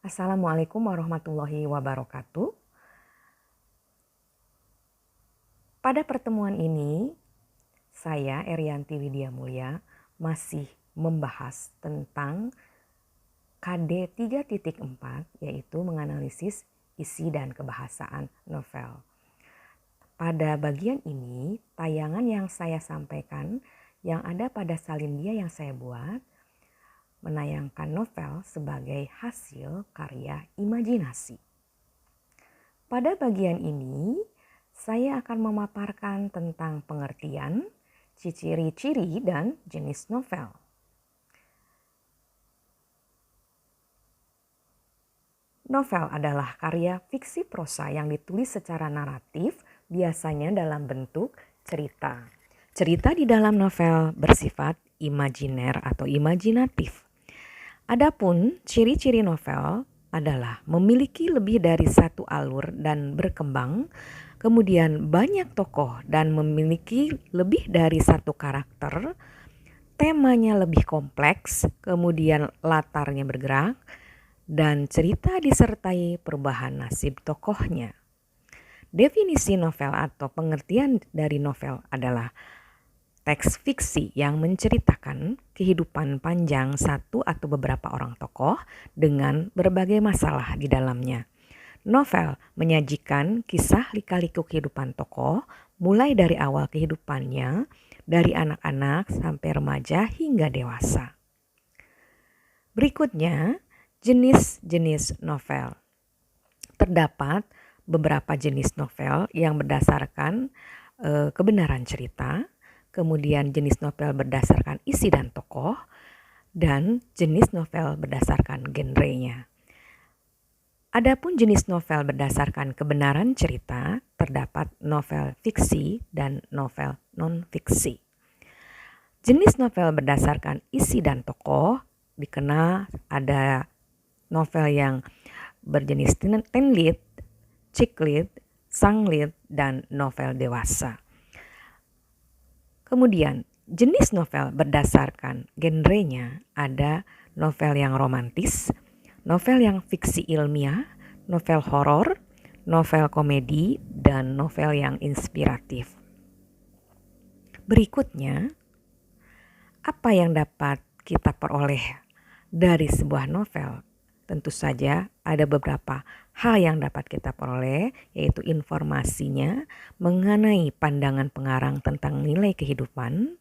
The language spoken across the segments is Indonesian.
Assalamualaikum warahmatullahi wabarakatuh. Pada pertemuan ini, saya Erianti Widya Mulya masih membahas tentang KD 3.4, yaitu menganalisis isi dan kebahasaan novel. Pada bagian ini, tayangan yang saya sampaikan yang ada pada salindia yang saya buat menayangkan novel sebagai hasil karya imajinasi. Pada bagian ini, saya akan memaparkan tentang pengertian, ciri-ciri, dan jenis novel. Novel adalah karya fiksi prosa yang ditulis secara naratif, biasanya dalam bentuk cerita. Cerita di dalam novel bersifat imajiner atau imajinatif. Adapun ciri-ciri novel adalah memiliki lebih dari satu alur dan berkembang, kemudian banyak tokoh dan memiliki lebih dari satu karakter, temanya lebih kompleks, kemudian latarnya bergerak, dan cerita disertai perubahan nasib tokohnya. Definisi novel atau pengertian dari novel adalah teks fiksi yang menceritakan kehidupan panjang satu atau beberapa orang tokoh dengan berbagai masalah di dalamnya. Novel menyajikan kisah lika-liku kehidupan tokoh mulai dari awal kehidupannya, dari anak-anak sampai remaja hingga dewasa. Berikutnya, jenis-jenis novel. Terdapat beberapa jenis novel yang berdasarkan kebenaran cerita, kemudian jenis novel berdasarkan isi dan tokoh, dan jenis novel berdasarkan genrenya. Adapun jenis novel berdasarkan kebenaran cerita, terdapat novel fiksi dan novel non-fiksi. Jenis novel berdasarkan isi dan tokoh dikenal ada novel yang berjenis teen lead, chick lead, sang lead, dan novel dewasa. Kemudian jenis novel berdasarkan genrenya ada novel yang romantis, novel yang fiksi ilmiah, novel horor, novel komedi, dan novel yang inspiratif. Berikutnya, apa yang dapat kita peroleh dari sebuah novel? Tentu saja ada beberapa hal yang dapat kita peroleh, yaitu informasinya mengenai pandangan pengarang tentang nilai kehidupan.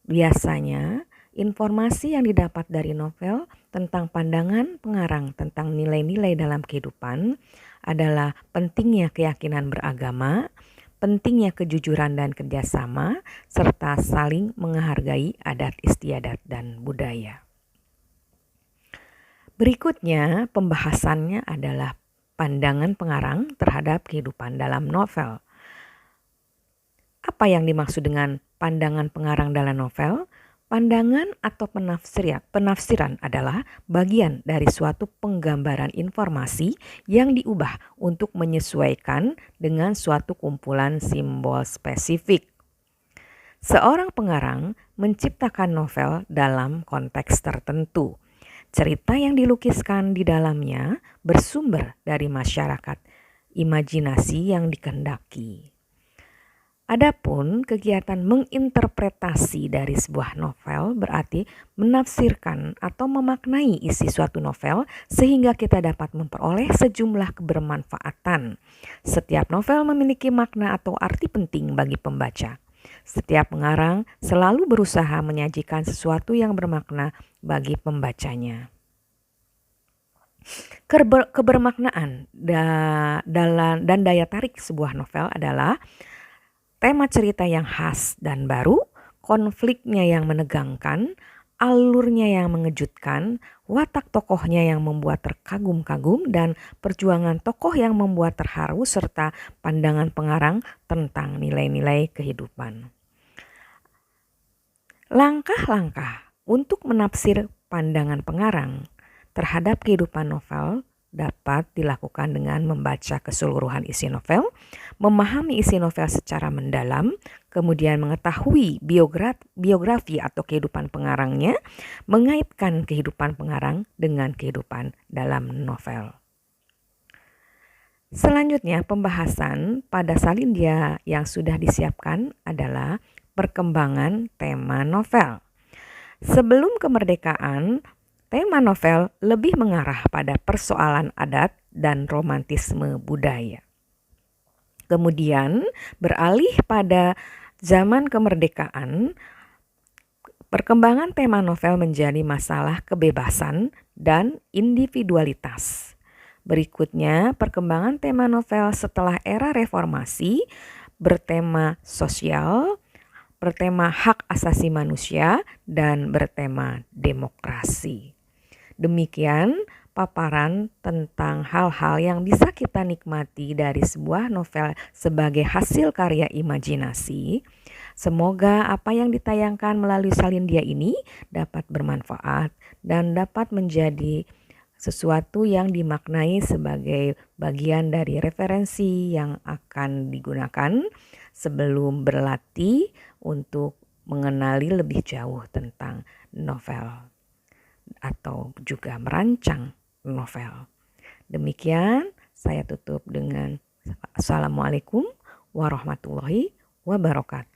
Biasanya informasi yang didapat dari novel tentang pandangan pengarang tentang nilai-nilai dalam kehidupan adalah pentingnya keyakinan beragama, pentingnya kejujuran dan kerjasama, serta saling menghargai adat istiadat dan budaya. Berikutnya pembahasannya adalah pandangan pengarang terhadap kehidupan dalam novel. Apa yang dimaksud dengan pandangan pengarang dalam novel? Pandangan atau penafsiran adalah bagian dari suatu penggambaran informasi yang diubah untuk menyesuaikan dengan suatu kumpulan simbol spesifik. Seorang pengarang menciptakan novel dalam konteks tertentu. Cerita yang dilukiskan di dalamnya bersumber dari masyarakat imajinasi yang dikehendaki. Adapun kegiatan menginterpretasi dari sebuah novel berarti menafsirkan atau memaknai isi suatu novel sehingga kita dapat memperoleh sejumlah kebermanfaatan. Setiap novel memiliki makna atau arti penting bagi pembaca. Setiap pengarang selalu berusaha menyajikan sesuatu yang bermakna bagi pembacanya. Kebermaknaan dan daya tarik sebuah novel adalah tema cerita yang khas dan baru, konfliknya yang menegangkan, alurnya yang mengejutkan, watak tokohnya yang membuat terkagum-kagum, dan perjuangan tokoh yang membuat terharu, serta pandangan pengarang tentang nilai-nilai kehidupan. Langkah-langkah untuk menafsir pandangan pengarang terhadap kehidupan novel dapat dilakukan dengan membaca keseluruhan isi novel, memahami isi novel secara mendalam, kemudian mengetahui biografi atau kehidupan pengarangnya, mengaitkan kehidupan pengarang dengan kehidupan dalam novel. Selanjutnya, pembahasan pada salindia yang sudah disiapkan adalah perkembangan tema novel. Sebelum kemerdekaan, tema novel lebih mengarah pada persoalan adat dan romantisme budaya. Kemudian beralih pada zaman kemerdekaan, perkembangan tema novel menjadi masalah kebebasan dan individualitas. Berikutnya, perkembangan tema novel setelah era reformasi bertema sosial, bertema hak asasi manusia, dan bertema demokrasi. Demikian paparan tentang hal-hal yang bisa kita nikmati dari sebuah novel sebagai hasil karya imajinasi. Semoga apa yang ditayangkan melalui salindia ini dapat bermanfaat dan dapat menjadi sesuatu yang dimaknai sebagai bagian dari referensi yang akan digunakan sebelum berlatih untuk mengenali lebih jauh tentang novel atau juga merancang novel. Demikian saya tutup dengan Assalamualaikum warahmatullahi wabarakatuh.